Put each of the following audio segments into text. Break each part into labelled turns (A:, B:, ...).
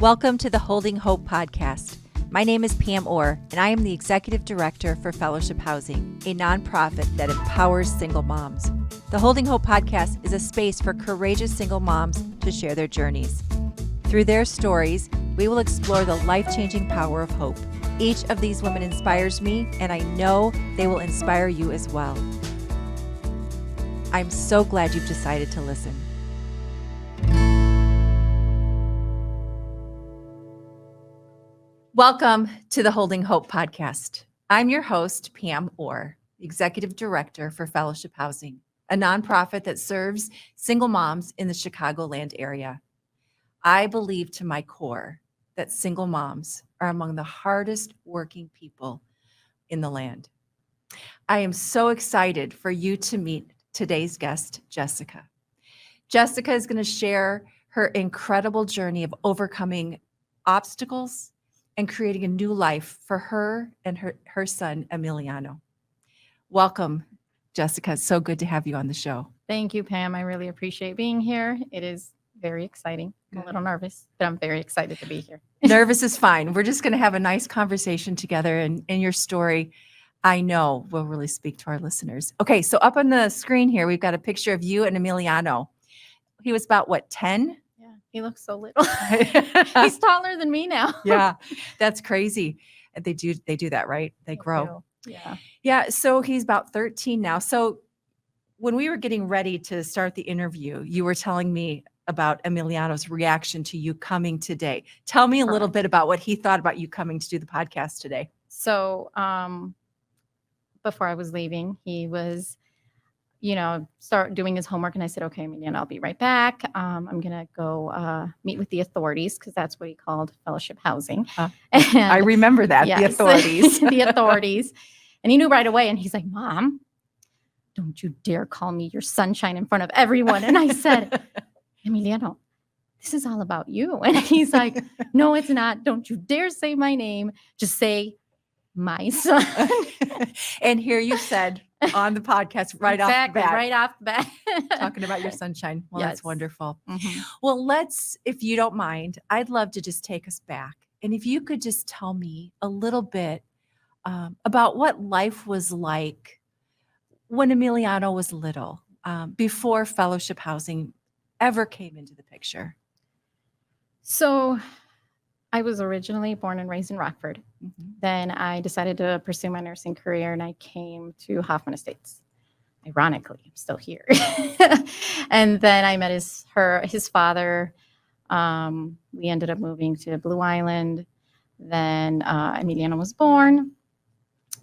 A: Welcome to the Holding Hope podcast. My name is Pam Orr, and I am the Executive Director for Fellowship Housing, a nonprofit that empowers single moms. The Holding Hope podcast is a space for courageous single moms to share their journeys. Through their stories, we will explore the life-changing power of hope. Each of these women inspires me, and I know they will inspire you as well. I'm so glad you've decided to listen. Welcome to the Holding Hope podcast. I'm your host, Pam Orr, Executive Director for Fellowship Housing, a nonprofit that serves single moms in the Chicagoland area. I believe to my core that single moms are among the hardest working people in the land. I am so excited for you to meet today's guest, Jessica. Jessica is going to share her incredible journey of overcoming obstacles and creating a new life for her and her son, Emiliano. Welcome, Jessica. It's so good to have you on the show.
B: Thank you, Pam. I really appreciate being here. It is very exciting. I'm a little nervous, but I'm very excited to be here.
A: Nervous is fine. We're just going to have a nice conversation together, and your story, I know, will really speak to our listeners. Okay, so up on the screen here, we've got a picture of you and Emiliano. He was about, 10?
B: Yeah, he looks so little. He's taller than me now.
A: Yeah, that's crazy. They do that, right? They grow.
B: Yeah.
A: Yeah, so he's about 13 now. So when we were getting ready to start the interview, you were telling me about Emiliano's reaction to you coming today. Tell me a little bit about what he thought about you coming to do the podcast today.
B: So before I was leaving, he was, start doing his homework. And I said, okay, Emiliano, I'll be right back. I'm going to go meet with the authorities, because that's what he called Fellowship Housing.
A: I remember that, yes. The authorities.
B: The authorities. And he knew right away. And he's like, Mom, don't you dare call me your sunshine in front of everyone. And I said, Emiliano, this is all about you. And he's like, no, it's not. Don't you dare say my name. Just say my son.
A: And here you said on the podcast right off the bat.
B: Right off the bat.
A: Talking about your sunshine. Well,
B: Yes.
A: That's wonderful.
B: Mm-hmm.
A: Well, if you don't mind, I'd love to just take us back. And if you could just tell me a little bit about what life was like when Emiliano was little, before Fellowship Housing ever came into the picture.
B: So I was originally born and raised in Rockford.
A: Mm-hmm.
B: Then I decided to pursue my nursing career, and I came to Hoffman Estates. Ironically, I'm still here. And then I met his father. We ended up moving to Blue Island. Then Emiliano was born.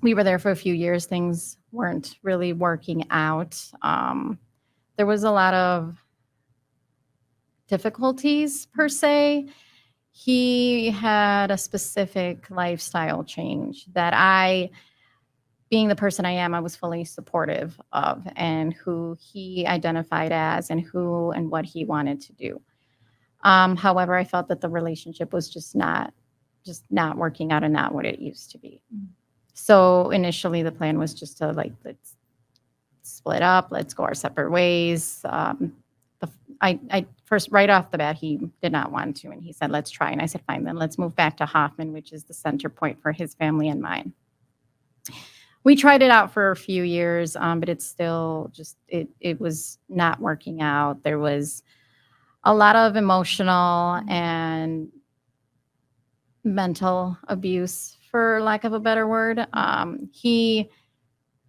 B: We were there for a few years. Things weren't really working out. There was a lot of difficulties, per se. He had a specific lifestyle change that I, being the person I am, I was fully supportive of, and who he identified as, and who and what he wanted to do. However, I felt that the relationship was just not working out, and not what it used to be. So initially the plan was just to let's split up, let's go our separate ways. I first, right off the bat, he did not want to, and he said, let's try. And I said, fine, then let's move back to Hoffman, which is the center point for his family and mine. We tried it out for a few years, but it's still it was not working out. There was a lot of emotional and mental abuse, for lack of a better word. He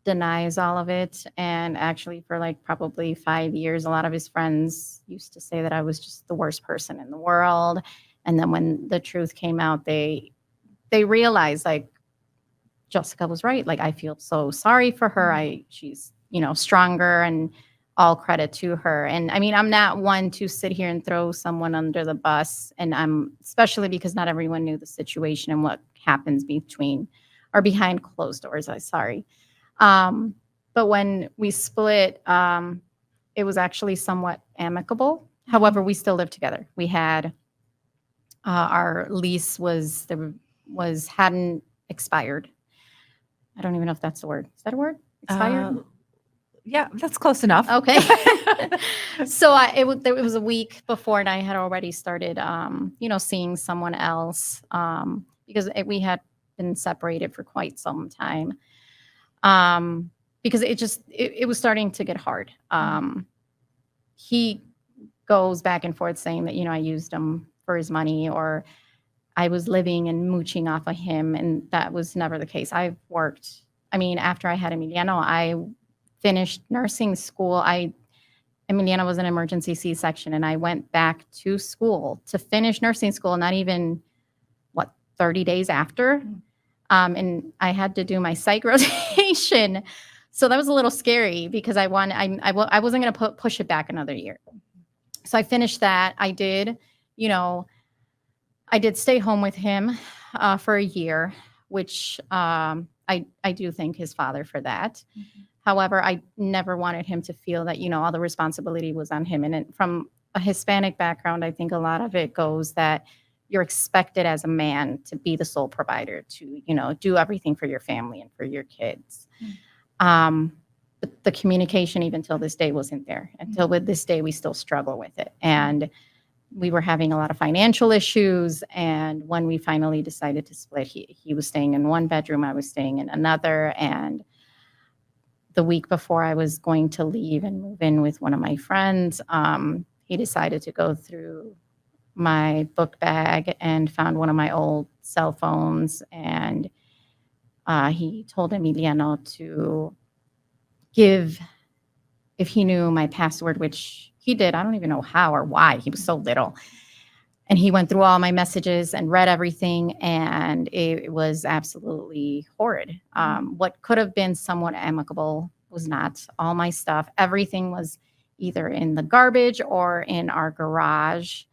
B: denies all of it. And actually, for probably 5 years, a lot of his friends used to say that I was just the worst person in the world. And then when the truth came out, they realized Jessica was right. I feel so sorry for her. She's, stronger, and all credit to her. And I mean, I'm not one to sit here and throw someone under the bus. And especially because not everyone knew the situation and what happens behind closed doors. But when we split, it was actually somewhat amicable. However, we still lived together. We had our lease hadn't expired. I don't even know if that's the word. Is that a word? Expired?
A: Yeah, that's close enough.
B: Okay. So it was a week before, and I had already started, seeing someone else, because we had been separated for quite some time. Because it was starting to get hard. He goes back and forth saying that, I used him for his money, or I was living and mooching off of him. And that was never the case. After I had Emiliano, I finished nursing school. Emiliano was an emergency C-section, and I went back to school to finish nursing school, not even, 30 days after. And I had to do my psych rotation. So that was a little scary because I wasn't going to push it back another year. So I finished that. I did stay home with him for a year, which I do thank his father for that. Mm-hmm. However, I never wanted him to feel that, all the responsibility was on him. And from a Hispanic background, I think a lot of it goes that you're expected as a man to be the sole provider, to, do everything for your family and for your kids. Mm-hmm. But the communication, even till this day, wasn't there. Until with this day, we still struggle with it. And we were having a lot of financial issues. And when we finally decided to split, he was staying in one bedroom, I was staying in another. And the week before I was going to leave and move in with one of my friends, he decided to go through my book bag and found one of my old cell phones. And he told Emiliano to give, if he knew my password, which he did. I don't even know how or why. He was so little. And he went through all my messages and read everything, and it was absolutely horrid. What could have been somewhat amicable was not. All my stuff, everything was either in the garbage or in our garage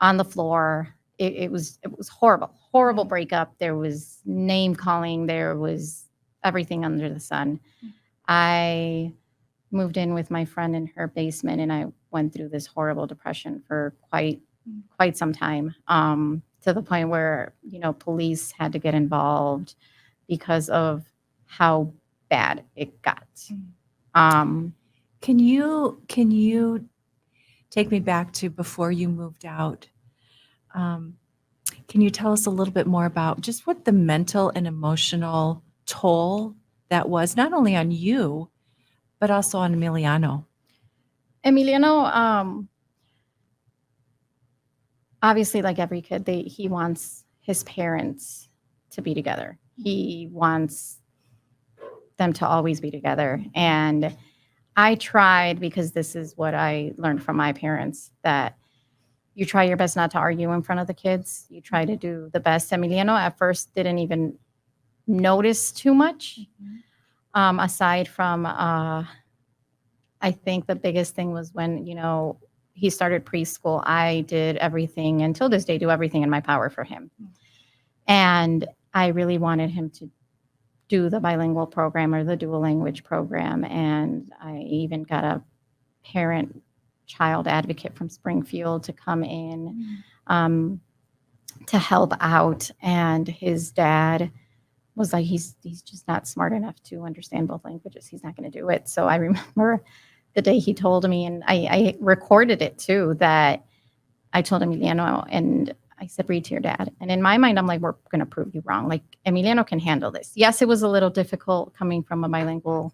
B: on the floor. It was horrible breakup. There was name calling. There was everything under the sun. I moved in with my friend in her basement, and I went through this horrible depression for quite some time, to the point where, police had to get involved because of how bad it got.
A: Can you take me back to before you moved out? Can you tell us a little bit more about just what the mental and emotional toll that was, not only on you, but also on Emiliano?
B: Emiliano, obviously, like every kid, he wants his parents to be together. He wants them to always be together. And I tried, because this is what I learned from my parents, that you try your best not to argue in front of the kids. You try to do the best. Emiliano at first didn't even notice too much. Mm-hmm. Aside from, I think the biggest thing was when, he started preschool, I did everything, until this day, do everything in my power for him. And I really wanted him to do the bilingual program or the dual language program. And I even got a parent-child advocate from Springfield to come in to help out. And his dad was like, he's just not smart enough to understand both languages. He's not going to do it. So I remember the day he told me, and I recorded it too, that I told Emiliano, and I said, read to your dad. And in my mind, I'm like, we're going to prove you wrong. Like, Emiliano can handle this. Yes, it was a little difficult coming from a bilingual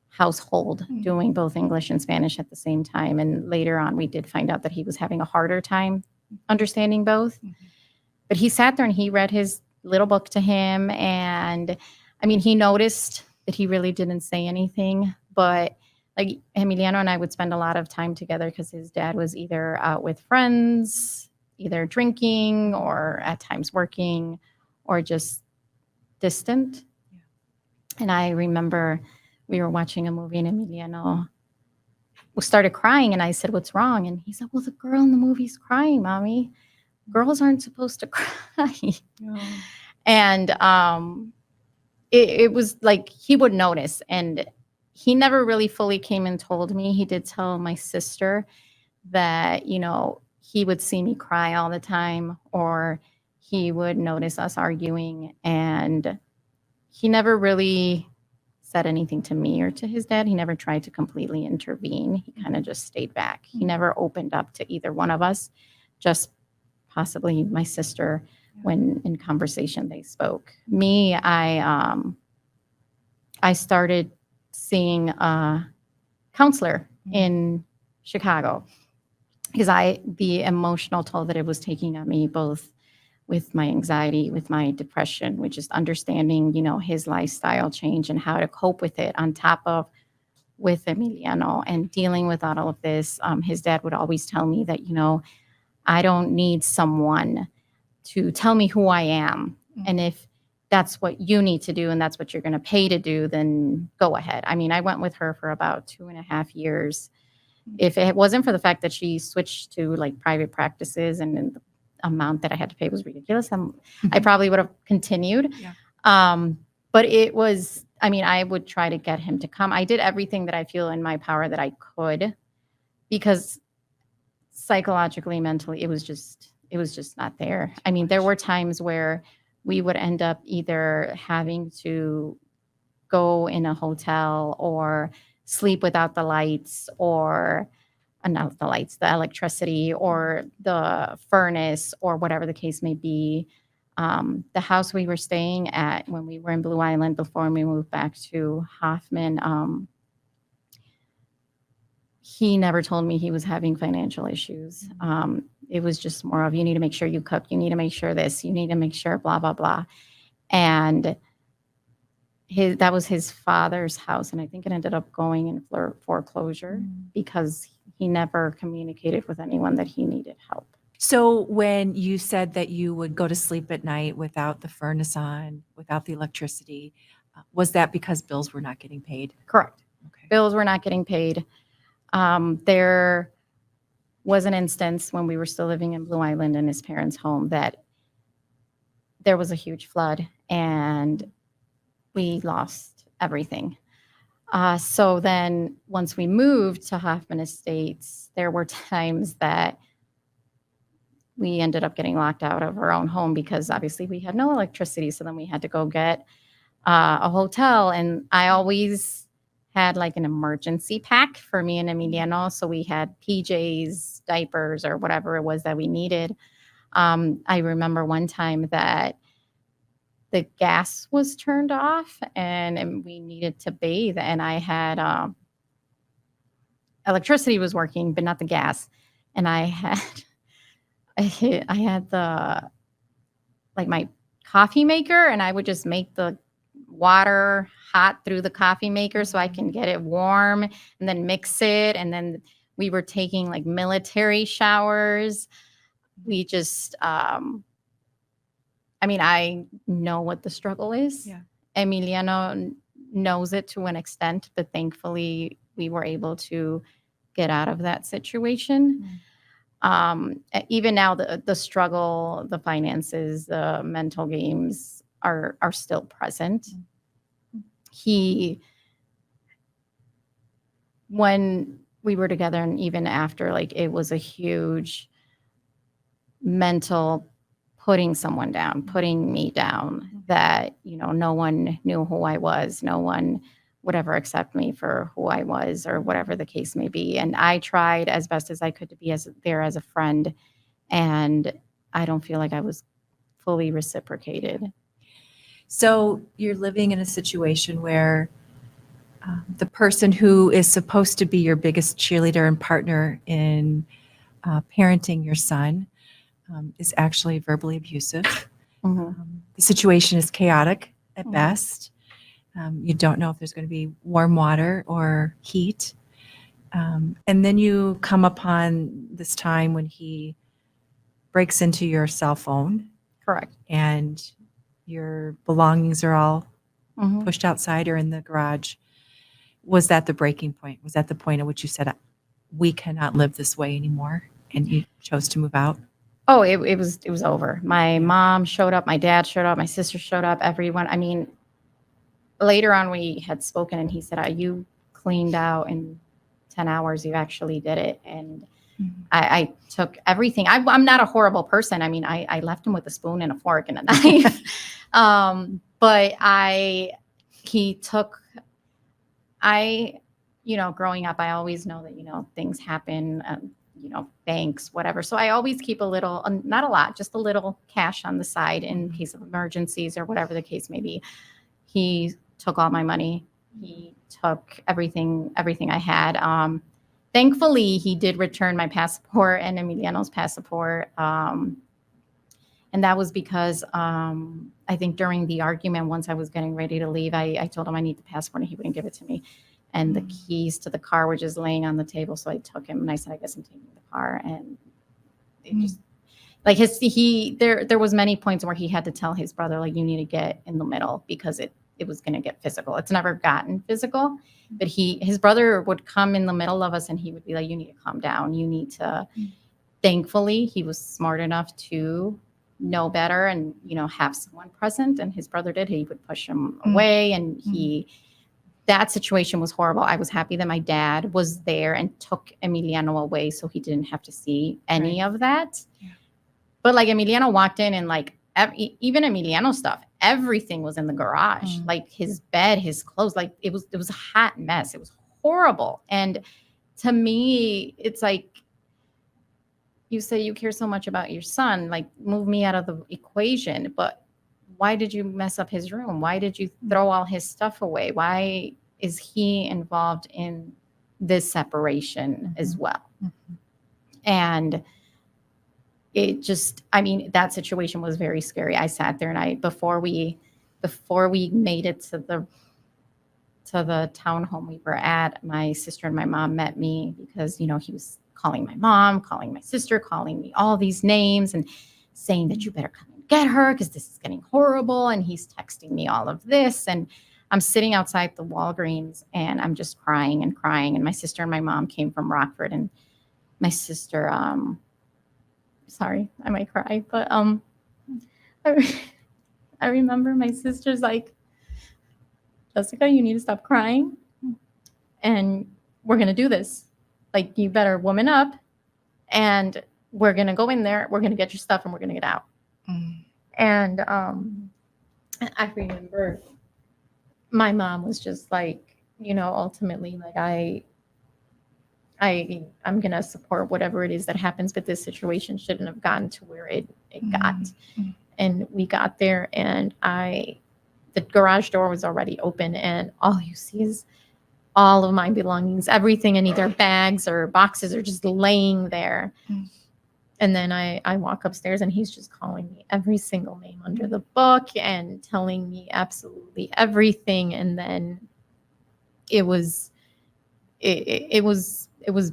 B: household, doing both English and Spanish at the same time. And later on, we did find out that he was having a harder time understanding both. But he sat there and he read his little book to him. And he noticed that he really didn't say anything, but like Emiliano and I would spend a lot of time together because his dad was either out with friends, either drinking or at times working, or just distant. Yeah. And I remember we were watching a movie and Emiliano started crying, and I said, what's wrong? And he said, well, the girl in the movie's crying, Mommy. Girls aren't supposed to cry. Oh. And it was like he would notice, and he never really fully came and told me. He did tell my sister that, he would see me cry all the time, or he would notice us arguing, and he never really said anything to me or to his dad. He never tried to completely intervene. He kind of just stayed back. He never opened up to either one of us, just possibly my sister when in conversation they spoke. Me, I started seeing a counselor in Chicago because the emotional toll that it was taking on me, both with my anxiety, with my depression, with just understanding, his lifestyle change and how to cope with it on top of with Emiliano and dealing with all of this. His dad would always tell me that, I don't need someone to tell me who I am. And if that's what you need to do and that's what you're going to pay to do, then go ahead. I mean, I went with her for about 2.5 years. If it wasn't for the fact that she switched to like private practices and the amount that I had to pay was ridiculous, I probably would have continued. But it was, I would try to get him to come. I did everything that I feel in my power that I could, because psychologically, mentally, it was just not there. There were times where we would end up either having to go in a hotel or sleep without the lights or not the lights, the electricity or the furnace or whatever the case may be. The house we were staying at when we were in Blue Island before we moved back to Hoffman, he never told me he was having financial issues. It was just more of, you need to make sure you cook. You need to make sure this. You need to make sure blah, blah, blah. And that was his father's house. And I think it ended up going in foreclosure because he never communicated with anyone that he needed help.
A: So when you said that you would go to sleep at night without the furnace on, without the electricity, was that because bills were not getting paid?
B: Correct.
A: Okay.
B: Bills were not getting paid. There was an instance when we were still living in Blue Island in his parents' home that there was a huge flood and we lost everything. So then once we moved to Hoffman Estates, there were times that we ended up getting locked out of our own home because obviously we had no electricity. So then we had to go get a hotel. And I always had like an emergency pack for me and Emiliano. So we had PJs, diapers, or whatever it was that we needed. I remember one time that the gas was turned off and we needed to bathe. And I had electricity was working, but not the gas. And I had the like my coffee maker, and I would just make the water hot through the coffee maker so I can get it warm and then mix it. And then we were taking like military showers. We just, I know what the struggle is. Yeah. Emiliano knows it to an extent, but thankfully we were able to get out of that situation. Even now, the struggle, the finances, the mental games are still present. When we were together and even after, like, it was a huge mental putting someone down, putting me down, that, no one knew who I was. No one would ever accept me for who I was or whatever the case may be. And I tried as best as I could to be there as a friend. And I don't feel like I was fully reciprocated.
A: So you're living in a situation where the person who is supposed to be your biggest cheerleader and partner in parenting your son is actually verbally abusive. The situation is chaotic at best. You don't know if there's going to be warm water or heat. And then you come upon this time when he breaks into your cell phone.
B: Correct.
A: And your belongings are all pushed outside or in the garage. Was that the breaking point? Was that the point at which you said, we cannot live this way anymore, and you chose to move out?
B: Oh, it was over. My mom showed up, my dad showed up, my sister showed up, everyone. Later on we had spoken and he said, you cleaned out in 10 hours. You actually did it. And I took everything. I'm not a horrible person. I left him with a spoon and a fork and a knife. But he took growing up, I always know that, things happen, banks, whatever. So I always keep a little, not a lot, just a little cash on the side in case of emergencies or whatever the case may be. He took all my money. He took everything I had. Thankfully, he did return my passport and Emiliano's passport. And that was because I think during the argument, once I was getting ready to leave, I told him I need the passport and he wouldn't give it to me. And the keys to the car were just laying on the table. So I took him and I said, I guess I'm taking the car. And it just like there was many points where he had to tell his brother, like, you need to get in the middle because it was going to get physical. It's never gotten physical, but his brother would come in the middle of us and he would be like, you need to calm down. You need to, thankfully, he was smart enough to know better and, have someone present. And his brother did. He would push him away and that situation was horrible. I was happy that my dad was there and took Emiliano away so he didn't have to see any of that. Yeah. But like Emiliano walked in and like even Emiliano stuff, everything was in the garage, like his bed, his clothes, like it was a hot mess. It was horrible. And to me, it's like, you say you care so much about your son, like move me out of the equation, but why did you mess up his room? Why did you throw all his stuff away? Why is he involved in this separation as well? And it just, that situation was very scary. I sat there and before we made it to the townhome we were at, my sister and my mom met me because, he was calling my mom, calling my sister, calling me all these names and saying that you better come and get her because this is getting horrible. And he's texting me all of this. And I'm sitting outside the Walgreens and I'm just crying and crying. And my sister and my mom came from Rockford and my sister, sorry, I might cry, but I remember my sister's like, Jessica, you need to stop crying and we're going to do this. Like, you better woman up and we're going to go in there. We're going to get your stuff and we're going to get out. And I remember my mom was just like, ultimately, like I'm going to support whatever it is that happens, but this situation shouldn't have gotten to where it got. And we got there and the garage door was already open and all you see is all of my belongings, everything in either bags or boxes are just laying there. And then I walk upstairs and he's just calling me every single name under the book and telling me absolutely everything. And then it was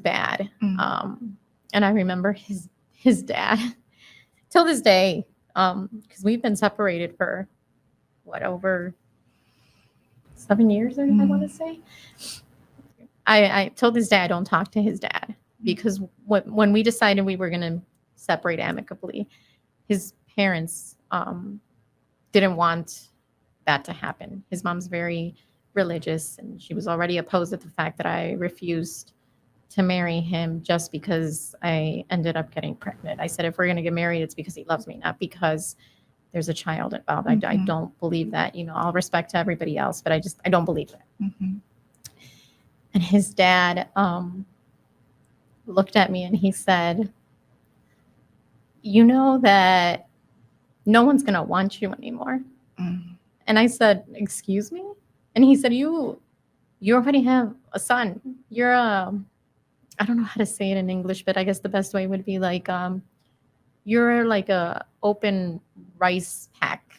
B: bad. And I remember his dad till this day, because we've been separated for over 7 years, I want to say. I told his dad I don't talk to his dad because when we decided we were going to separate amicably, his parents didn't want that to happen. His mom's very religious and she was already opposed to the fact that I refused to marry him just because I ended up getting pregnant. I said, if we're going to get married, it's because he loves me, not because there's a child involved. I don't believe that. All respect to everybody else, but I don't believe that. And his dad looked at me and he said, you know that no one's going to want you anymore. And I said, excuse me? And he said, you already have a son. You're I don't know how to say it in English, but I guess the best way would be like, you're like a open rice pack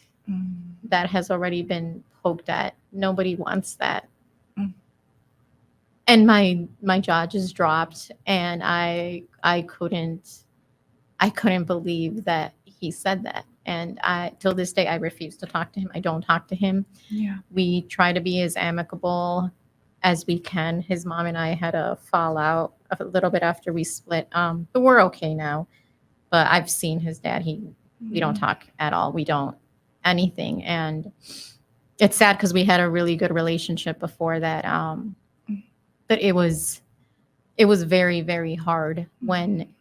B: that has already been poked at. Nobody wants that. And my jaw just dropped and I couldn't believe that he said that. And till this day, I refuse to talk to him. I don't talk to him. Yeah. We try to be as amicable as we can. His mom and I had a fallout a little bit after we split. But we're okay now. But I've seen his dad. We don't talk at all. We don't anything. And it's sad because we had a really good relationship before that. But it was very, very hard when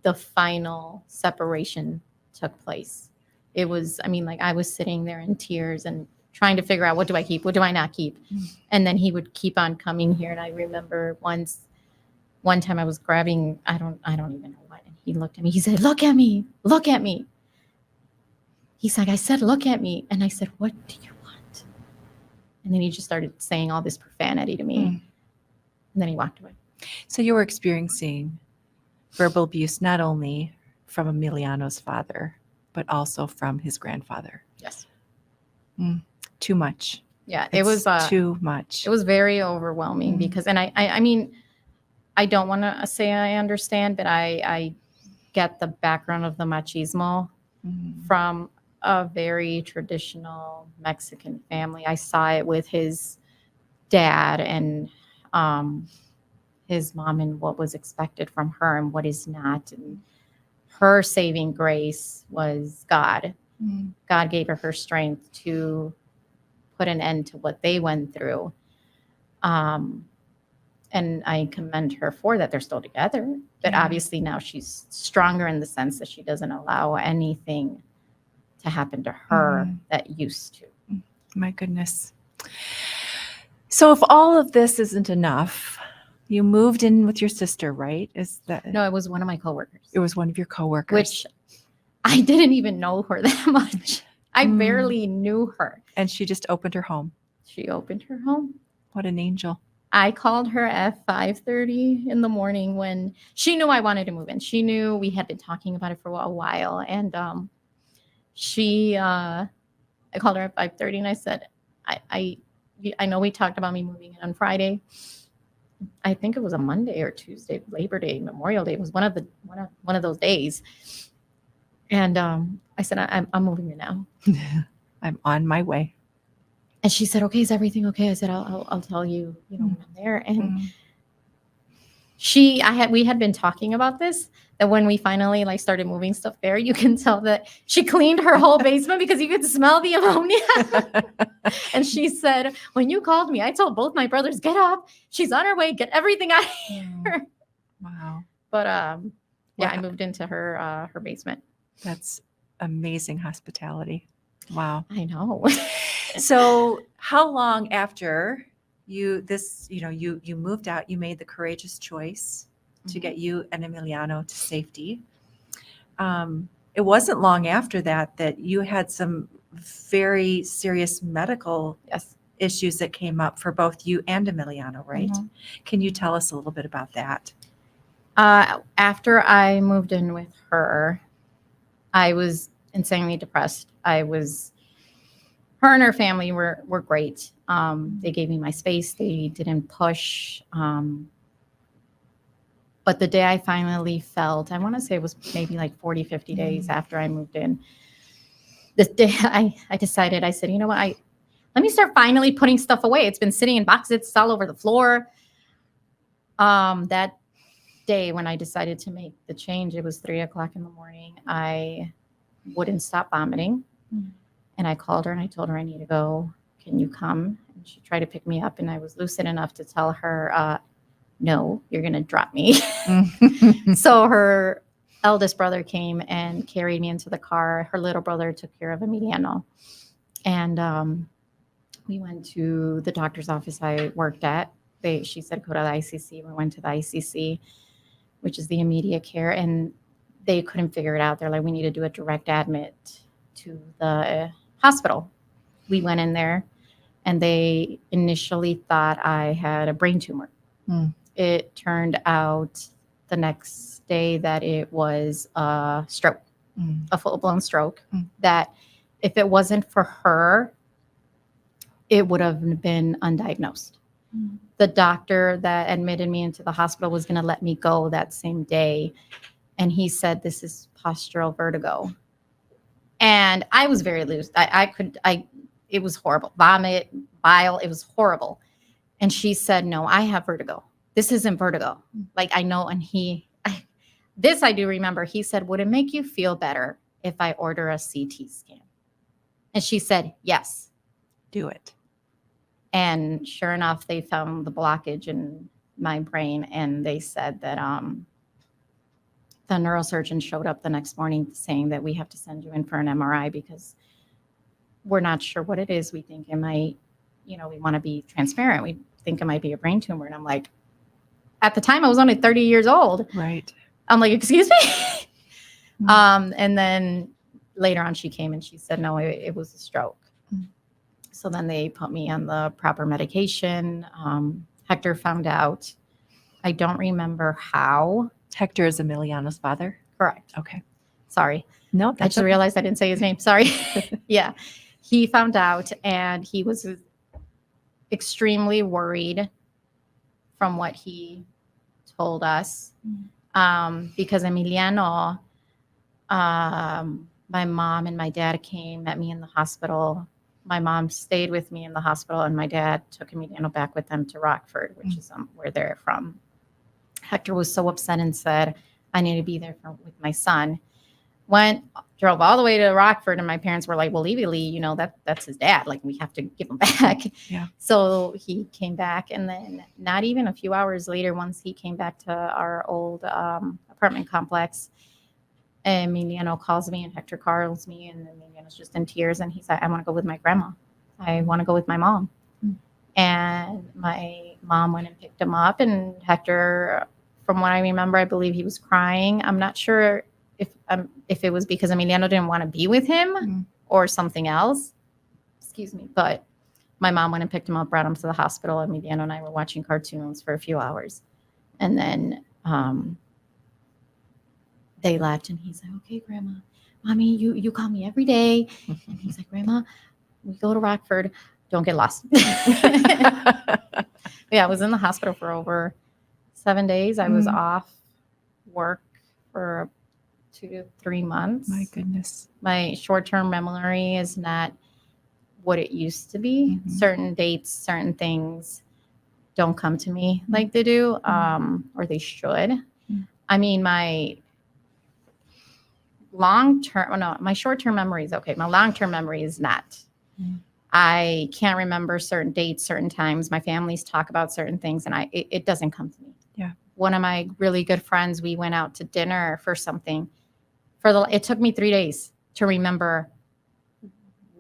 B: the final separation took place. It was, I was sitting there in tears and trying to figure out, what do I keep? What do I not keep? And then he would keep on coming here. And I remember one time I was grabbing, I don't even know what. And he looked at me. He said, look at me. Look at me. He's like, I said, look at me. And I said, what do you want? And then he just started saying all this profanity to me. And then he walked away.
A: So you were experiencing verbal abuse not only from Emiliano's father, but also from his grandfather.
B: Yes.
A: Too much.
B: Yeah,
A: It was too much.
B: It was very overwhelming because, and I mean, I don't want to say I understand, but I get the background of the machismo from a very traditional Mexican family. I saw it with his dad and his mom, and what was expected from her and what is not. And her saving grace was God. God gave her strength to put an end to what they went through. And I commend her for that. They're still together, but obviously now she's stronger in the sense that she doesn't allow anything to happen to her that used to.
A: My goodness. So if all of this isn't enough, you moved in with your sister, right? Is that
B: No, it was one of my coworkers.
A: It was one of your coworkers.
B: Which I didn't even know her that much. I barely knew her.
A: And she just opened her home.
B: She opened her home.
A: What an angel.
B: I called her at 5:30 in the morning when she knew I wanted to move in. She knew we had been talking about it for a while. And I called her at 5:30 and I said, I know we talked about me moving in on Friday. I think it was a Monday or Tuesday, Labor Day, Memorial Day. It was one of those days. And I said, I'm moving in now.
A: I'm on my way.
B: And she said, okay, is everything okay? I said, I'll tell you, when I'm there. And we had been talking about this, that when we finally started moving stuff there, you can tell that she cleaned her whole basement because you could smell the ammonia. And she said, when you called me, I told both my brothers, get up. She's on her way. Get everything out of here.
A: Wow.
B: But I moved into her basement.
A: That's amazing hospitality. Wow.
B: I know.
A: So how long after you moved out, you made the courageous choice to get you and Emiliano to safety. It wasn't long after that you had some very serious medical issues that came up for both you and Emiliano, right? Can you tell us a little bit about that?
B: After I moved in with her, I was insanely depressed. Her and her family were great. They gave me my space. They didn't push. But the day I finally felt, I want to say it was maybe 40, 50 days after I moved in, this day I decided, I said, you know what, let me start finally putting stuff away. It's been sitting in boxes. It's all over the floor. That day when I decided to make the change, it was 3:00 in the morning. I wouldn't stop vomiting. And I called her and I told her I need to go. Can you come? And she tried to pick me up, and I was lucid enough to tell her, no, you're going to drop me. So her eldest brother came and carried me into the car. Her little brother took care of Emiliano. And we went to the doctor's office I worked at. She said, go to the ICC. We went to the ICC, which is the immediate care. And they couldn't figure it out. They're like, we need to do a direct admit to the hospital. We went in there and they initially thought I had a brain tumor. It turned out the next day that it was a stroke, a full-blown stroke, that if it wasn't for her, it would have been undiagnosed. The doctor that admitted me into the hospital was going to let me go that same day. And he said, this is postural vertigo. And I was very loose. It was horrible. Vomit, bile, it was horrible. And she said, no, I have vertigo. This isn't vertigo. I know. And this I do remember. He said, would it make you feel better if I order a CT scan? And she said, yes.
A: Do it.
B: And sure enough, they found the blockage in my brain. And they said that the neurosurgeon showed up the next morning saying that we have to send you in for an MRI because we're not sure what it is. We think it might, we want to be transparent. We think it might be a brain tumor. And I'm like, at the time I was only 30 years old.
A: Right.
B: I'm like, excuse me?
A: Mm.
B: And then later on she came and she said, no, it was a stroke.
A: Mm.
B: So then they put me on the proper medication. Hector found out. I don't remember how.
A: Hector is Emiliano's father.
B: Correct.
A: Okay.
B: Sorry.
A: No,
B: I
A: that's
B: just
A: okay.
B: realized I didn't say his name. Sorry. Yeah. He found out and he was extremely worried from what he told us. Because Emiliano, my mom and my dad met me in the hospital. My mom stayed with me in the hospital and my dad took Emiliano back with them to Rockford, which is where they're from. Hector was so upset and said, I need to be there with my son. Drove all the way to Rockford and my parents were like, well, legally, that's his dad. Like, we have to give him back.
A: Yeah.
B: So he came back and then not even a few hours later, once he came back to our old apartment complex, Emiliano calls me and Hector calls me and Emiliano's just in tears and he said, I want to go with my grandma. I want to go with my mom. And my mom went and picked him up and Hector, from what I remember, I believe he was crying. I'm not sure if it was because Emiliano didn't want to be with him or something else. Excuse me. But my mom went and picked him up, brought him to the hospital. Emiliano and I were watching cartoons for a few hours. And then they left and he's like, okay, Grandma, Mommy, you call me every day. And he's like, Grandma, we go to Rockford. Don't get lost. Yeah, I was in the hospital for over 7 days. I was off work for 2 to 3 months.
A: My goodness.
B: My short-term memory is not what it used to be. Certain dates, certain things don't come to me like they do, or they should. I mean, my short-term memory is okay. My long-term memory is not. I can't remember certain dates, certain times. My families talk about certain things, and it doesn't come to me.
A: Yeah.
B: One of my really good friends, we went out to dinner for something. It took me 3 days to remember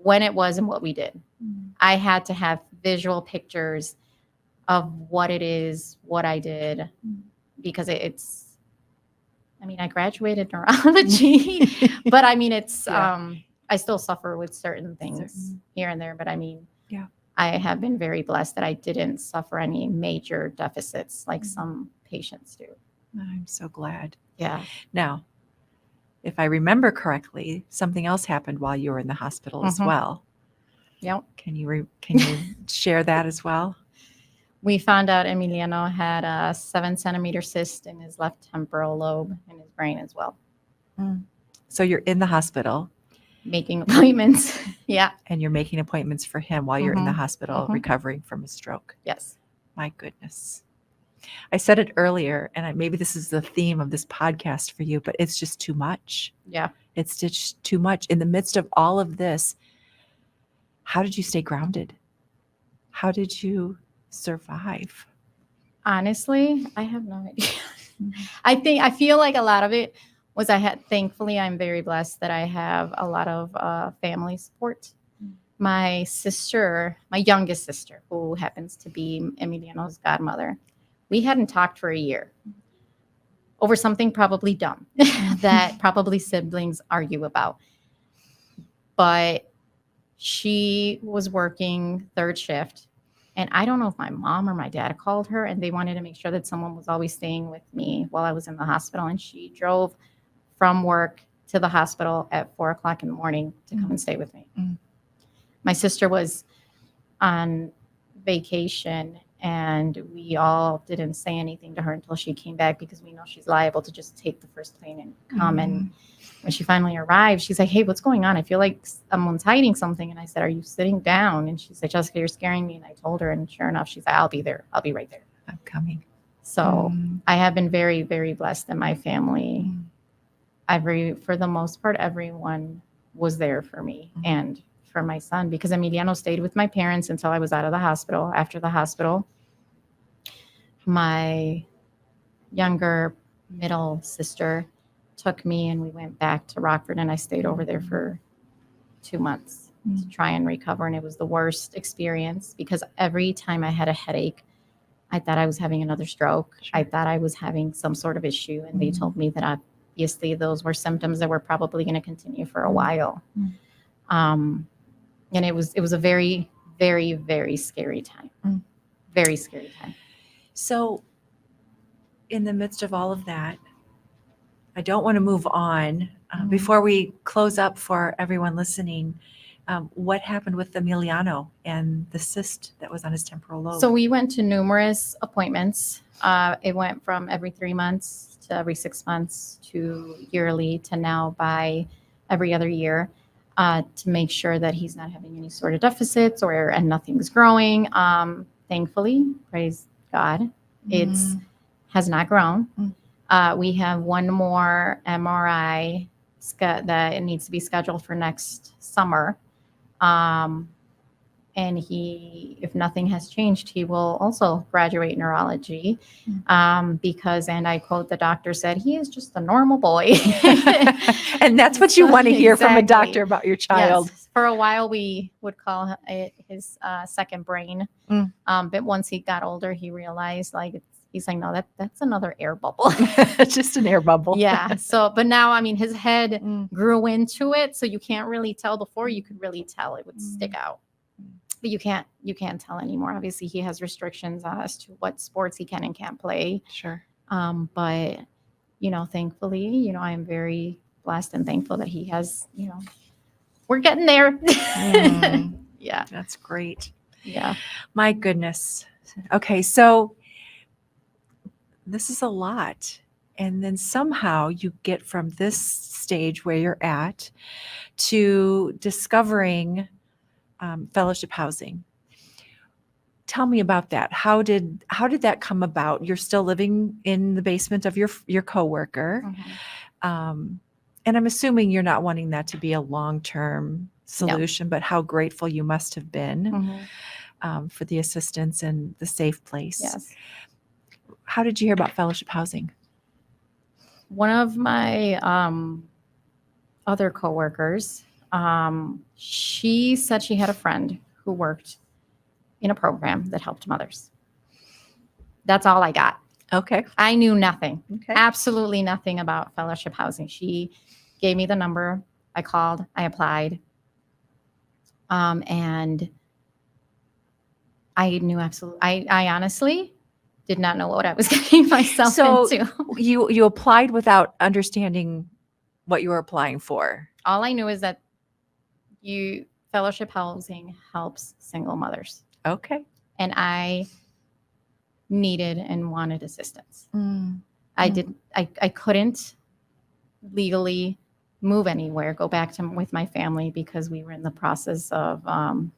B: when it was and what we did. I had to have visual pictures of what it is, what I did, because I graduated neurology, but I still suffer with certain things here and there, but I have been very blessed that I didn't suffer any major deficits like some patients do.
A: I'm so glad.
B: Yeah.
A: Now, if I remember correctly, something else happened while you were in the hospital as well.
B: Yep.
A: Can you share that as well?
B: We found out Emiliano had a 7-centimeter cyst in his left temporal lobe in his brain as well.
A: So you're in the hospital.
B: Making appointments. Yeah.
A: And you're making appointments for him while you're in the hospital recovering from a stroke.
B: Yes.
A: My goodness. I said it earlier, and maybe this is the theme of this podcast for you, but it's just too much.
B: Yeah.
A: It's just too much. In the midst of all of this, how did you stay grounded? How did you survive?
B: Honestly, I have no idea. I feel like a lot of it was thankfully, I'm very blessed that I have a lot of family support. My sister, my youngest sister, who happens to be Emiliano's godmother, we hadn't talked for a year over something probably dumb that probably siblings argue about. But she was working third shift. And I don't know if my mom or my dad called her and they wanted to make sure that someone was always staying with me while I was in the hospital. And she drove from work to the hospital at 4:00 in the morning to come and stay with me. My sister was on vacation and we all didn't say anything to her until she came back because we know she's liable to just take the first plane and come. And when she finally arrived, she's like, hey, what's going on? I feel like someone's hiding something. And I said, are you sitting down? And she's like, Jessica, you're scaring me. And I told her, and sure enough, she's like, I'll be there. I'll be right there.
A: I'm coming.
B: So I have been very, very blessed in my family. For the most part, everyone was there for me and for my son, because Emiliano stayed with my parents until I was out of the hospital. After the hospital, my younger middle sister took me and we went back to Rockford and I stayed over there for 2 months. to try and recover. And it was the worst experience because every time I had a headache, I thought I was having another stroke.
A: Sure.
B: I thought I was having some sort of issue. And they told me that obviously those were symptoms that were probably going to continue for a while. And it was a very, very, very scary time. Very scary time.
A: So in the midst of all of that, I don't want to move on. Before we close up for everyone listening, what happened with Emiliano and the cyst that was on his temporal lobe?
B: So we went to numerous appointments. It went from every 3 months to every 6 months to yearly to now by every other year to make sure that he's not having any sort of deficits and nothing's growing. Thankfully, praise God, it has not grown. We have one more MRI that it needs to be scheduled for next summer. And if nothing has changed, he will also graduate neurology because, and I quote, the doctor said, he is just a normal boy.
A: And that's what you want to hear from a
B: Exactly.
A: doctor about your child.
B: Yes. For a while, we would call it his second brain. But once he got older, he realized he's like, no, that's another air bubble.
A: Just an air bubble.
B: Yeah. So, but now, I mean, his head grew into it. So you can't really tell. Before you could really tell it would stick out. But you can't tell anymore. Obviously, he has restrictions as to what sports he can and can't play.
A: Sure.
B: But, thankfully, I am very blessed and thankful that he has, we're getting there. Yeah.
A: That's great.
B: Yeah.
A: My goodness. Okay. So this is a lot. And then somehow you get from this stage where you're at to discovering fellowship housing. Tell me about that. How did that come about? You're still living in the basement of your coworker. And I'm assuming you're not wanting that to be a long-term solution, but how grateful you must have been for the assistance and the safe place.
B: Yes.
A: How did you hear about fellowship housing?
B: One of my other coworkers, she said she had a friend who worked in a program that helped mothers. That's all I got.
A: Okay.
B: I knew nothing,
A: Okay.
B: absolutely nothing about fellowship housing. She gave me the number. I called, I applied. And I knew absolutely, I honestly did not know what I was getting myself into.
A: You applied without understanding what you were applying for.
B: All I knew is that fellowship housing helps single mothers.
A: Okay.
B: And I needed and wanted assistance. I couldn't legally move anywhere, go back with my family because we were in the process of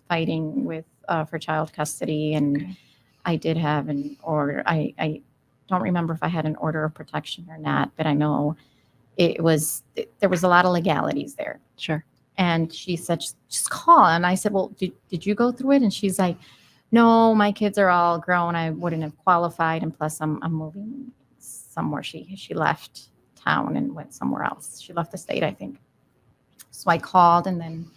B: fighting for child custody. And I did have an order. I don't remember if I had an order of protection or not, but I know there was a lot of legalities there.
A: Sure. And
B: she said, just call. And I said, well, did you go through it? And she's like, no, my kids are all grown. I wouldn't have qualified. And plus I'm moving somewhere. She left town and went somewhere else. She left the state, I think. So I called and then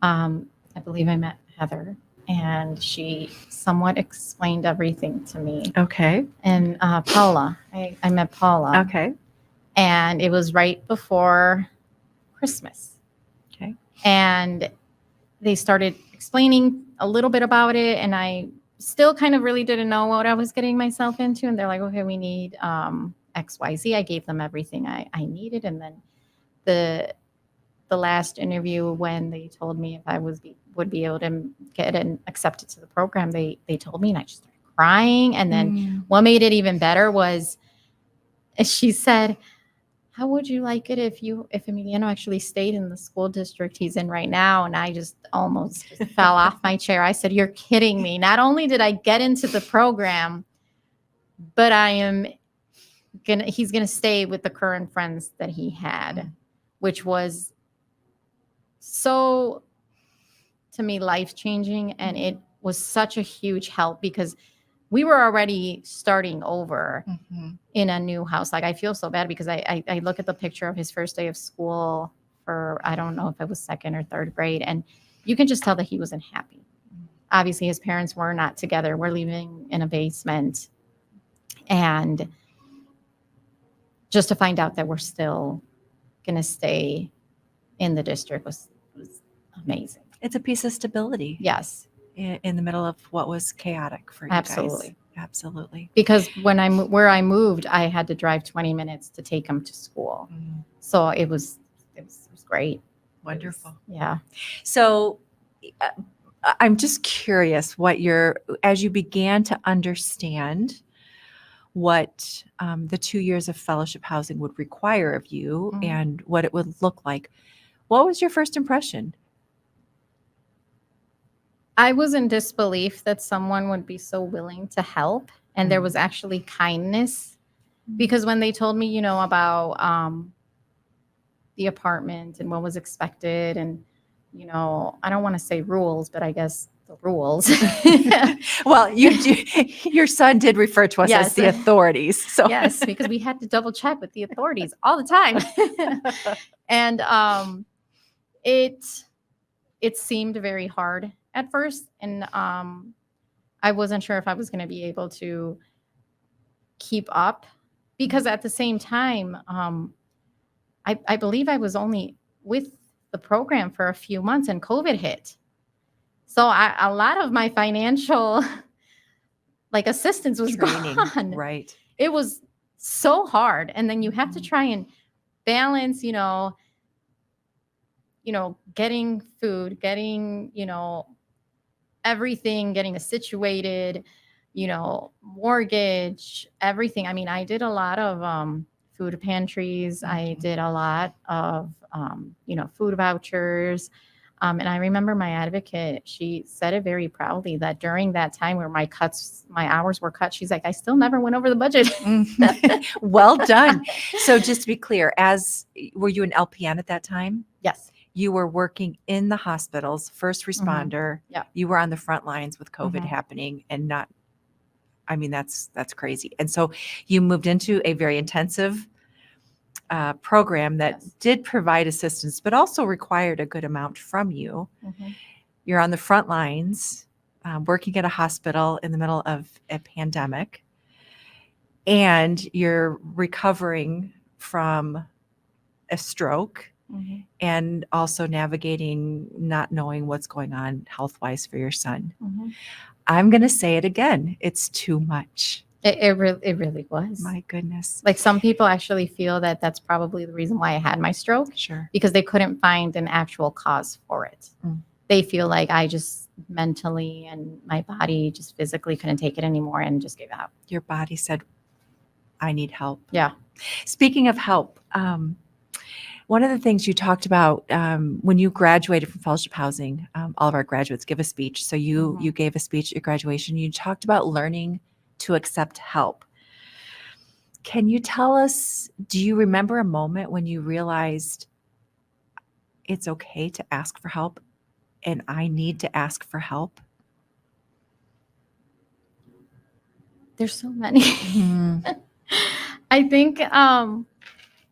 B: I believe I met Heather and she somewhat explained everything to me.
A: Okay.
B: And Paula, I met Paula.
A: Okay.
B: And it was right before Christmas.
A: Okay. And
B: they started explaining a little bit about it. And I still kind of really didn't know what I was getting myself into. And they're like, okay, we need XYZ. I gave them everything I needed. And then the last interview when they told me if I would be able to get accepted to the program, they told me and I just started crying. And then what made it even better was she said, how would you like it if Emiliano actually stayed in the school district he's in right now? And I just almost fell off my chair. I said, you're kidding me. Not only did I get into the program, but he's going to stay with the current friends that he had, which was so, to me, life-changing. And it was such a huge help because we were already starting over in a new house. Like, I feel so bad because I look at the picture of his first day of school for, I don't know if it was second or third grade. And you can just tell that he wasn't happy. Obviously, his parents were not together. We're living in a basement. And just to find out that we're still going to stay in the district was amazing.
A: It's a piece of stability.
B: Yes.
A: In the middle of what was chaotic for you
B: Absolutely.
A: guys. Absolutely.
B: Because where I moved, I had to drive 20 minutes to take him to school.
A: Mm.
B: So it was great.
A: Wonderful.
B: Yeah.
A: So I'm just curious as you began to understand what the 2 years of fellowship housing would require of you and what it would look like. What was your first impression?
B: I was in disbelief that someone would be so willing to help. And there was actually kindness, because when they told me, about the apartment and what was expected, and, I don't want to say rules, but I guess the rules.
A: Well, your son did refer to us as the authorities. So
B: yes, because we had to double check with the authorities all the time. And it seemed very hard at first, and I wasn't sure if I was going to be able to keep up, because at the same time, I believe I was only with the program for a few months and COVID hit. So a lot of my financial assistance was gone.
A: Right.
B: It was so hard. And then you have to try and balance, getting food, getting, everything, getting situated, mortgage, everything. I mean, I did a lot of food pantries. I did a lot of, food vouchers. And I remember my advocate, she said it very proudly that during that time where my hours were cut, she's like, I still never went over the budget.
A: Well done. So just to be clear, were you an LPN at that time?
B: Yes.
A: You were working in the hospitals, first responder.
B: Yeah.
A: You were on the front lines with COVID happening, and that's crazy. And so you moved into a very intensive program that did provide assistance, but also required a good amount from you. You're on the front lines, working at a hospital in the middle of a pandemic, and you're recovering from a stroke. And also navigating not knowing what's going on health-wise for your son. I'm going to say it again. It's too much.
B: It really was.
A: My goodness.
B: Like, some people actually feel that that's probably the reason why I had my stroke.
A: Sure.
B: Because they couldn't find an actual cause for it. They feel like I just mentally and my body just physically couldn't take it anymore and just gave up.
A: Your body said, I need help.
B: Yeah.
A: Speaking of help, one of the things you talked about when you graduated from fellowship housing, all of our graduates give a speech. So you gave a speech at your graduation. You talked about learning to accept help. Can you tell us, do you remember a moment when you realized it's okay to ask for help and I need to ask for help?
B: There's so many. I think a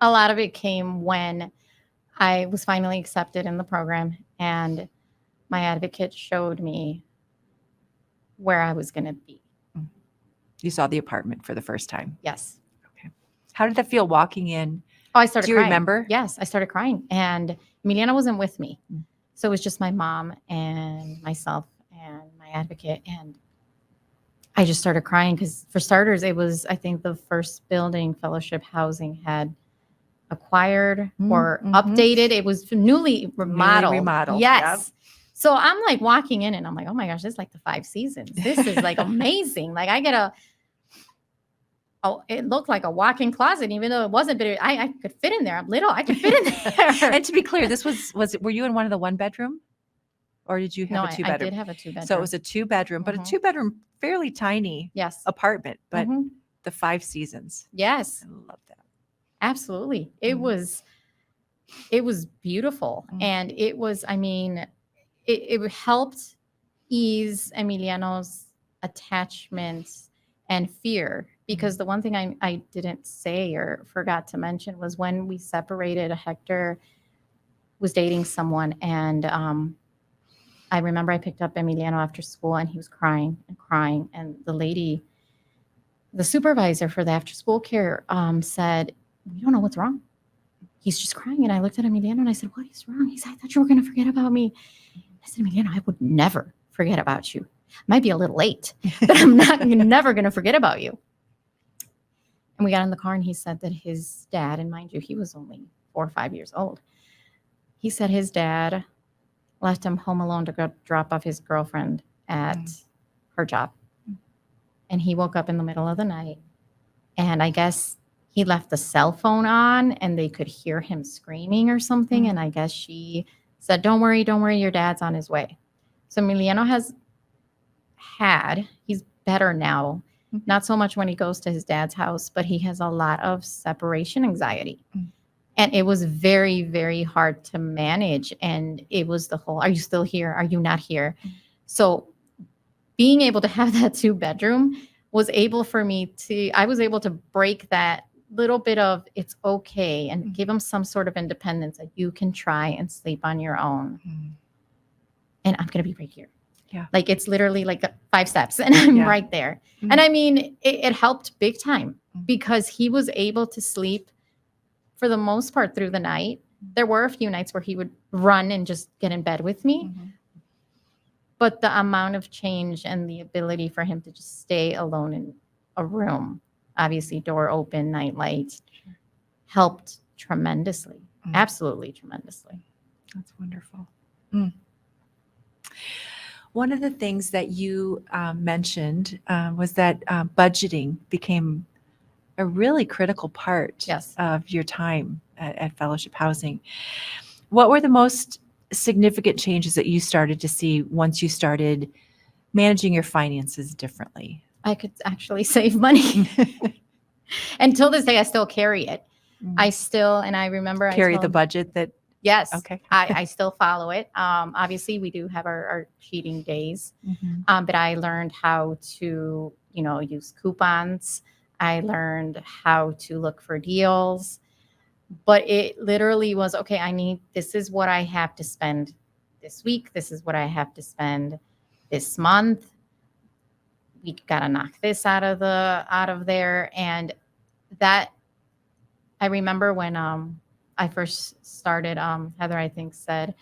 B: lot of it came when I was finally accepted in the program, and my advocate showed me where I was going to be.
A: You saw the apartment for the first time.
B: Yes.
A: Okay. How did that feel walking in?
B: Oh, I started
A: crying. Do you remember?
B: Yes, I started crying, and Emiliano wasn't with me. So it was just my mom and myself and my advocate, and I just started crying because, for starters, it was, I think, the first building fellowship housing had acquired or updated. It was newly remodeled. Yes. Yep. So I'm like walking in and I'm like, oh my gosh, this is like the 5 Seasons. This is like amazing. Like, I get it looked like a walk-in closet, even though it wasn't, but I could fit in there. I'm little, I could fit in there.
A: And to be clear, this were you in one of the 1-bedroom? Or did you have a 2-bedroom?
B: I did have a 2-bedroom.
A: So it was a 2-bedroom, but a 2-bedroom, fairly tiny apartment, but the 5 Seasons.
B: Yes.
A: I love that.
B: Absolutely. It was beautiful. And it was, I mean, it helped ease Emiliano's attachments and fear, because the one thing I didn't say or forgot to mention was when we separated, Hector was dating someone, and I remember I picked up Emiliano after school and he was crying and crying. And the supervisor for the after school care said, "We don't know what's wrong. He's just crying." And I looked at Emiliano and I said, "What is wrong?" He said, "I thought you were going to forget about me." I said, "Emiliano, I would never forget about you. Might be a little late, but never going to forget about you." And we got in the car and he said that his dad, and mind you, he was only 4 or 5 years old. He said his dad left him home alone to go drop off his girlfriend at her job. And he woke up in the middle of the night. And I guess he left the cell phone on and they could hear him screaming or something. And I guess she said, don't worry, your dad's on his way. So Emiliano he's better now. Not so much when he goes to his dad's house, but he has a lot of separation anxiety. And it was very, very hard to manage. And it was the whole, are you still here? Are you not here? So being able to have that 2-bedroom was able for me to, I was able to break that little bit of it's okay and give him some sort of independence that you can try and sleep on your own. And I'm going to be right here.
A: Yeah.
B: Like it's literally like 5 steps and I'm right there. And I mean, it helped big time because he was able to sleep for the most part through the night. There were a few nights where he would run and just get in bed with me. But the amount of change and the ability for him to just stay alone in a room, obviously door open, night light, helped tremendously. Absolutely tremendously.
A: That's wonderful. One of the things that you mentioned was that budgeting became a really critical part of your time at Fellowship Housing. What were the most significant changes that you started to see once you started managing your finances differently?
B: I could actually save money. Until this day, I still carry it. And I remember
A: the budget that.
B: Yes.
A: Okay.
B: I still follow it. Obviously, we do have our cheating days, but I learned how to, use coupons. I learned how to look for deals, but it literally was, okay, this is what I have to spend this week. This is what I have to spend this month. We got to knock this out of there. And that, I remember when, I first started, Heather, I think, said,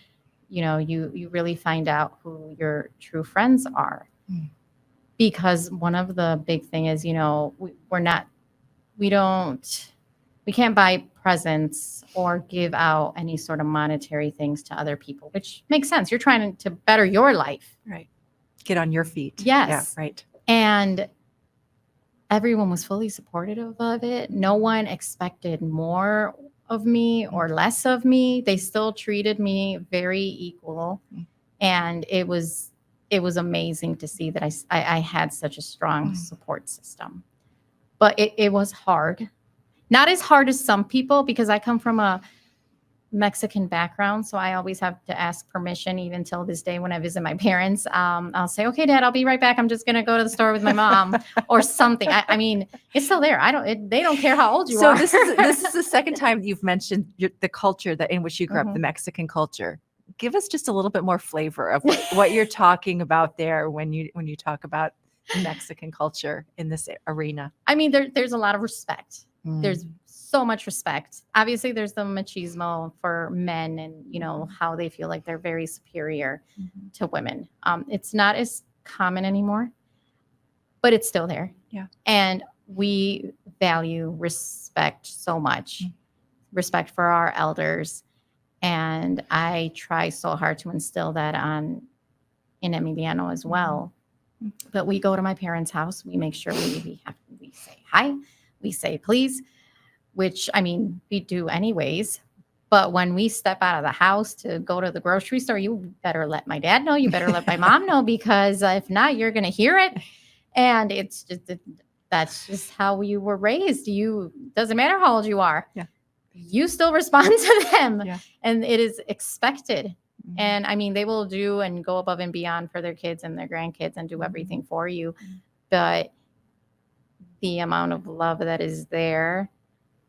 B: you really find out who your true friends are. Because one of the big thing is, we can't buy presents or give out any sort of monetary things to other people, which makes sense. You're trying to better your life.
A: Right. Get on your feet.
B: Yes.
A: Yeah, right.
B: And everyone was fully supportive of it. No one expected more of me or less of me. They still treated me very equal. And it was amazing to see that I had such a strong support system. But it was hard. Not as hard as some people, because I come from a Mexican background. So I always have to ask permission, even till this day when I visit my parents. I'll say, okay, Dad, I'll be right back. I'm just going to go to the store with my mom or something. I mean, it's still there. They don't care how old you are.
A: So this is the second time you've mentioned the culture that in which you grew up, the Mexican culture. Give us just a little bit more flavor of what you're talking about there when you talk about the Mexican culture in this arena.
B: I mean, there's a lot of respect. There's so much respect. Obviously, there's the machismo for men and, how they feel like they're very superior to women. It's not as common anymore, but it's still there.
A: Yeah.
B: And we value respect so much, respect for our elders. And I try so hard to instill that in Emiliano as well. But we go to my parents' house. We make sure we say hi. We say please, which, I mean, we do anyways. But when we step out of the house to go to the grocery store, you better let my dad know. You better let my mom know, because if not, you're going to hear it. And it's just, that's just how you were raised. Doesn't matter how old you are.
A: Yeah.
B: You still respond to them.
A: Yeah.
B: And it is expected. And I mean, they will do and go above and beyond for their kids and their grandkids and do everything for you. But the amount of love that is there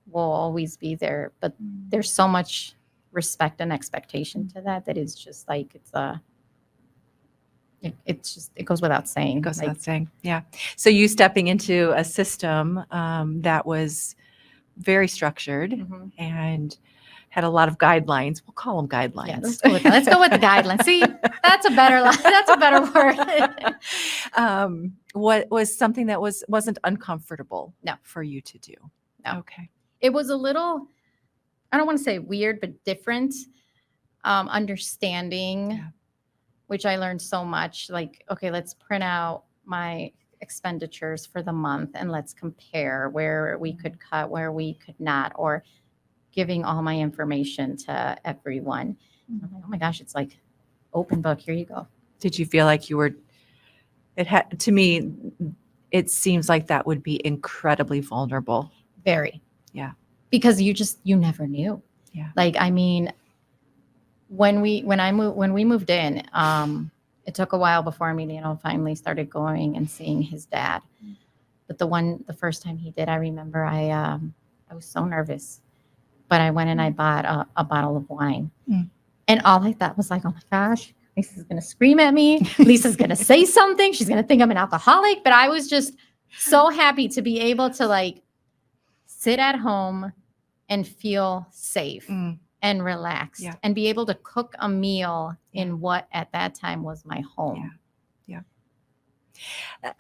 B: will always be there. But there's so much respect and expectation to that is just like, it goes without saying.
A: It goes
B: Like,
A: without saying. Yeah. So you stepping into a system that was very structured
B: mhm.
A: and had a lot of guidelines. We'll call them
B: Yeah,
A: guidelines.
B: let's go with that. Let's go with the guidelines. See, that's a better word.
A: What was something that wasn't uncomfortable
B: No.
A: for you to do?
B: No.
A: Okay.
B: It was a little, I don't want to say weird, but different. Understanding,
A: Yeah.
B: which I learned so much. Like, okay, let's print out my expenditures for the month and let's compare where we could cut, where we could not, or giving all my information to everyone. I'm like, oh my gosh, it's like open book. Here you go.
A: Did you feel like you were, to me, it seems like that would be incredibly vulnerable.
B: Very.
A: Yeah.
B: Because you never knew.
A: Yeah.
B: Like, I mean, when we moved in, it took a while before Emiliano finally started going and seeing his dad. But the first time he did, I remember I was so nervous, but I went and I bought a bottle of wine. And all I thought was like, oh my gosh, Lisa's going to scream at me. Lisa's going to say something. She's going to think I'm an alcoholic. But I was just so happy to be able to like sit at home and feel safe and relaxed and be able to cook a meal in what at that time was my home.
A: Yeah.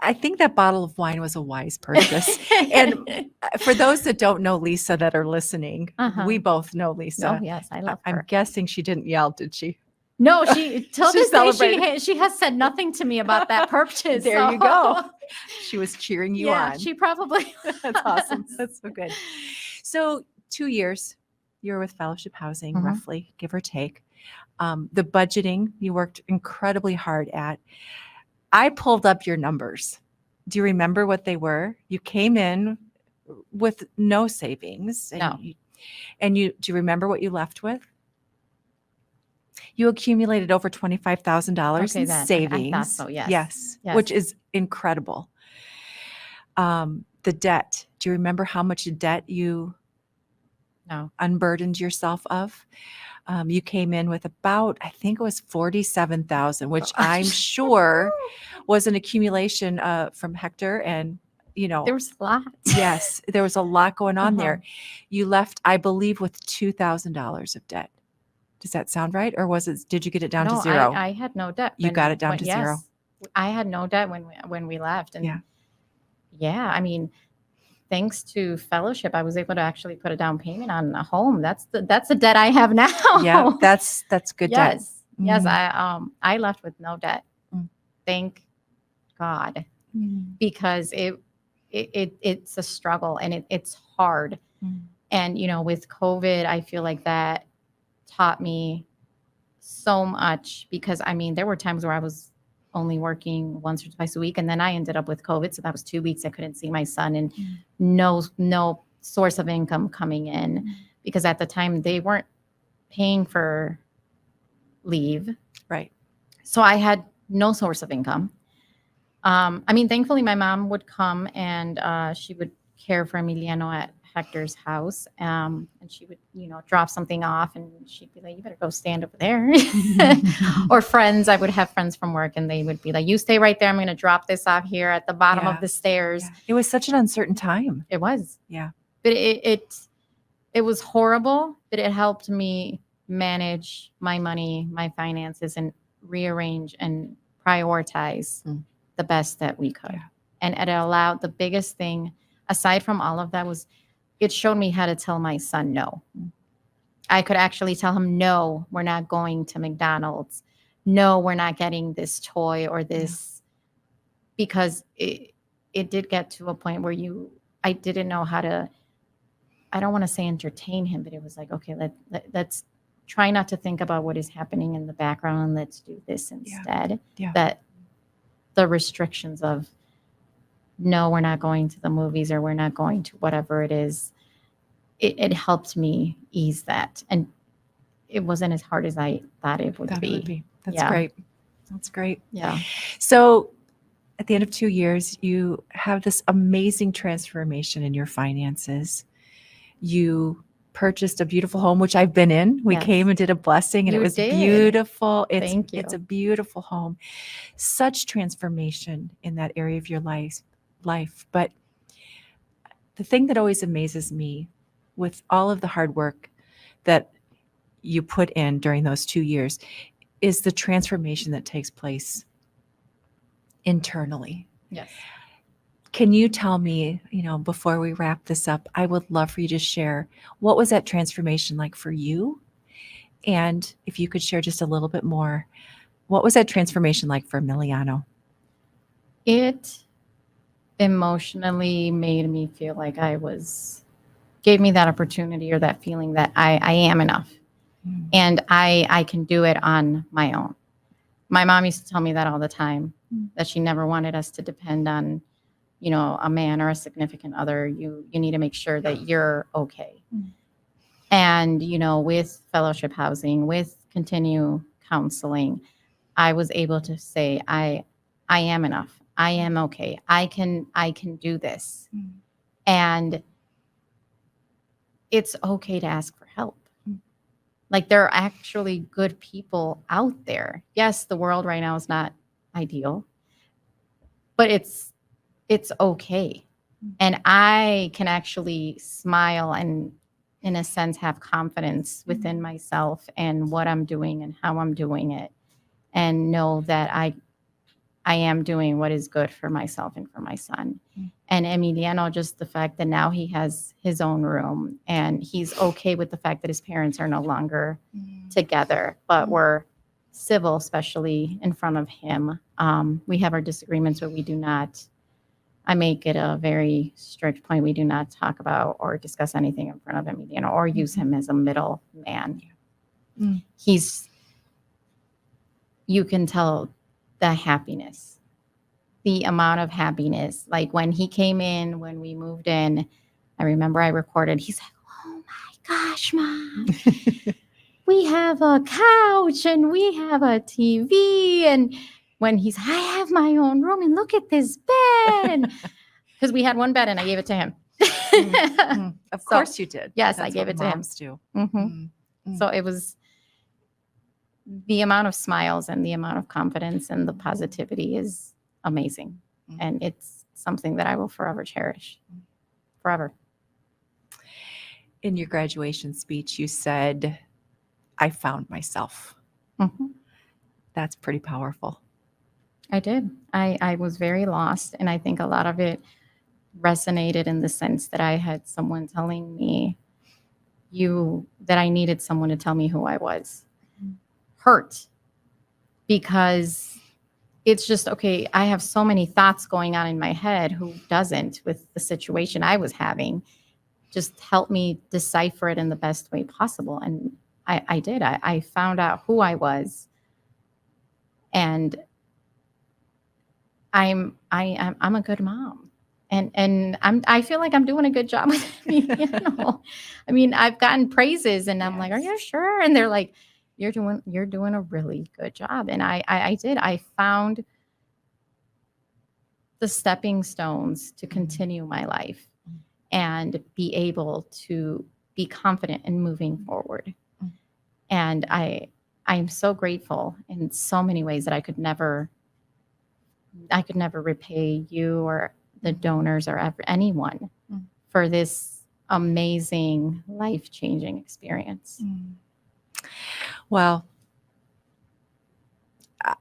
A: I think that bottle of wine was a wise purchase. And for those that don't know Lisa that are listening, we both know Lisa.
B: Oh, yes, I love her.
A: I'm guessing she didn't yell, did she?
B: No, till this day, she has said nothing to me about that purchase.
A: There you go. She was cheering you on.
B: She probably.
A: That's awesome. That's so good. So 2 years you were with Fellowship Housing, roughly, give or take. The budgeting you worked incredibly hard at. I pulled up your numbers. Do you remember what they were? You came in with no savings.
B: No.
A: Do you remember what you left with? You accumulated over $25,000 in savings.
B: I thought so, yes.
A: Yes, which is incredible. The debt. Do you remember how much debt you unburdened yourself of? You came in with about, I think it was $47,000, which I'm sure was an accumulation from Hector. And,
B: there was a lot.
A: Yes, there was a lot going on there. You left, I believe, with $2,000 of debt. Does that sound right? Or did you get it down to zero?
B: I had no debt.
A: You got it down to zero.
B: I had no debt when we left. And I mean, thanks to Fellowship, I was able to actually put a down payment on a home. That's the debt I have now.
A: Yeah, that's good debt.
B: Yes. I left with no debt. Thank God, because it's a struggle and it's hard. And with COVID, I feel like that taught me so much, because I mean, there were times where I was only working once or twice a week, and then I ended up with COVID, so that was 2 weeks I couldn't see my son, and no source of income coming in, because at the time they weren't paying for leave,
A: right?
B: So I had no source of income. I mean, thankfully my mom would come and she would care for Emiliano at Hector's house, and she would drop something off, and she'd be like, you better go stand over there. Or friends, I would have friends from work, and they would be like, you stay right there, I'm going to drop this off here at the bottom of the stairs.
A: It was such an uncertain time.
B: It was.
A: But
B: it was horrible, but it helped me manage my money, my finances, and rearrange and prioritize the best that we could. And it allowed, the biggest thing aside from all of that was, it showed me how to tell my son no. I could actually tell him, no, we're not going to McDonald's. No, we're not getting this toy or this, because it did get to a point where I didn't know how to, I don't want to say entertain him, but it was like, okay, let's try not to think about what is happening in the background, and let's do this instead. That the restrictions of, no, we're not going to the movies, or we're not going to whatever it is, it helped me ease that. And it wasn't as hard as I thought it would be.
A: That's great. That's great.
B: Yeah.
A: So at the end of 2 years, you have this amazing transformation in your finances. You purchased a beautiful home, which I've been in. We
B: Yes.
A: came and did a blessing, and it
B: You
A: was
B: did.
A: beautiful.
B: Thank you.
A: It's a beautiful home. Such transformation in that area of your life. But the thing that always amazes me with all of the hard work that you put in during those 2 years is the transformation that takes place internally.
B: Yes.
A: Can you tell me, before we wrap this up, I would love for you to share what was that transformation like for you? And if you could share just a little bit more, what was that transformation like for Emiliano?
B: It emotionally made me feel like gave me that opportunity or that feeling that I am enough and I can do it on my own. My mom used to tell me that all the time, that she never wanted us to depend on, a man or a significant other. You need to make sure that you're okay. And, with fellowship housing, with continue counseling, I was able to say, I am enough. I am okay. I can do this. And it's okay to ask for help. Like, there are actually good people out there. Yes, the world right now is not ideal, but it's okay. And I can actually smile and, in a sense, have confidence within myself and what I'm doing and how I'm doing it, and know that I am doing what is good for myself and for my son. And Emiliano, just the fact that now he has his own room and he's okay with the fact that his parents are no longer together, but we're civil, especially in front of him. We have our disagreements, but we do not, I make it a very strict point, we do not talk about or discuss anything in front of Emiliano or use him as a middle man. You can tell the happiness, the amount of happiness. Like, when he came in, when we moved in, I remember I recorded, he's like, "Oh my gosh, Mom, we have a couch and we have a TV." And when he's, "I have my own room and look at this bed." Because we had one bed and I gave it to him.
A: Of course you did.
B: Yes,
A: That's
B: I gave
A: what
B: it to him.
A: moms do.
B: So it was the amount of smiles and the amount of confidence and the positivity is amazing. And it's something that I will forever cherish. Forever.
A: In your graduation speech, you said, "I found myself." That's pretty powerful.
B: I did. I was very lost. And I think a lot of it resonated in the sense that I had someone telling me that I needed someone to tell me who I was. Hurt. Because it's just, okay, I have so many thoughts going on in my head. Who doesn't, with the situation I was having? Just help me decipher it in the best way possible. And I did. I found out who I was. And I'm a good mom. And I feel like I'm doing a good job with it. I mean, I've gotten praises and I'm like, "Are you sure?" And they're like, you're doing a really good job." And I did. I found the stepping stones to continue my life and be able to be confident in moving forward. And I'm so grateful in so many ways that I could never repay you or the donors or anyone for this amazing, life-changing experience.
A: Well,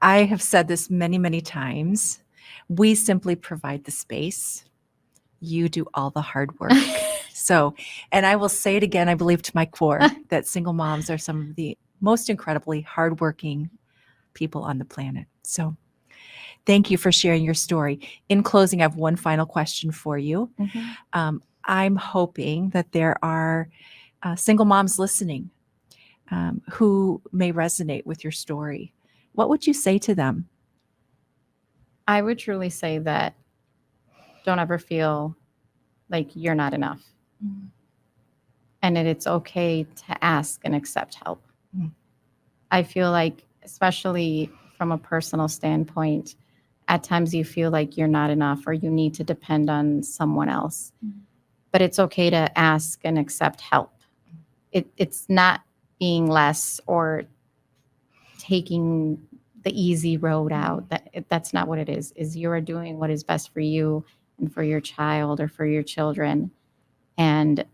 A: I have said this many, many times. We simply provide the space. You do all the hard work. And I will say it again, I believe to my core, that single moms are some of the most incredibly hardworking people on the planet. So thank you for sharing your story. In closing, I have one final question for you. I'm hoping that there are single moms listening who may resonate with your story. What would you say to them?
B: I would truly say that don't ever feel like you're not enough. And that it's okay to ask and accept help. I feel like, especially from a personal standpoint, at times you feel like you're not enough or you need to depend on someone else. But it's okay to ask and accept help. it's not being less or taking the easy road out. That's not what it is you are doing what is best for you and for your child or for your children. And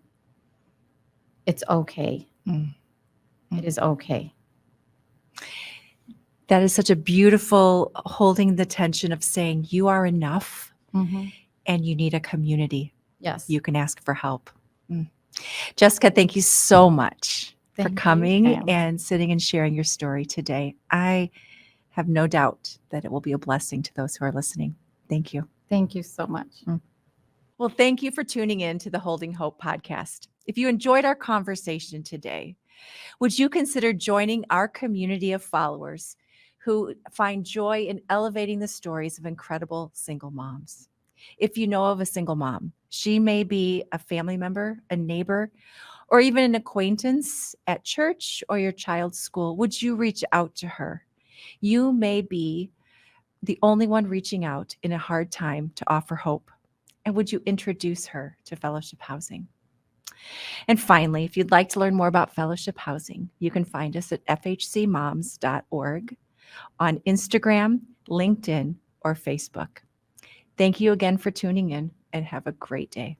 B: it's okay. It is okay.
A: That is such a beautiful holding the tension of saying you are enough and you need a community.
B: Yes.
A: You can ask for help. Jessica, thank you so much for
B: Thank you,
A: coming
B: Pam.
A: and sitting and sharing your story today. I have no doubt that it will be a blessing to those who are listening. Thank you.
B: Thank you so much.
A: Well, thank you for tuning in to the Holding Hope podcast. If you enjoyed our conversation today, would you consider joining our community of followers who find joy in elevating the stories of incredible single moms? If you know of a single mom, she may be a family member, a neighbor, or even an acquaintance at church or your child's school. Would you reach out to her? You may be the only one reaching out in a hard time to offer hope. And would you introduce her to Fellowship Housing? And finally, if you'd like to learn more about Fellowship Housing, you can find us at fhcmoms.org on Instagram, LinkedIn, or Facebook. Thank you again for tuning in and have a great day.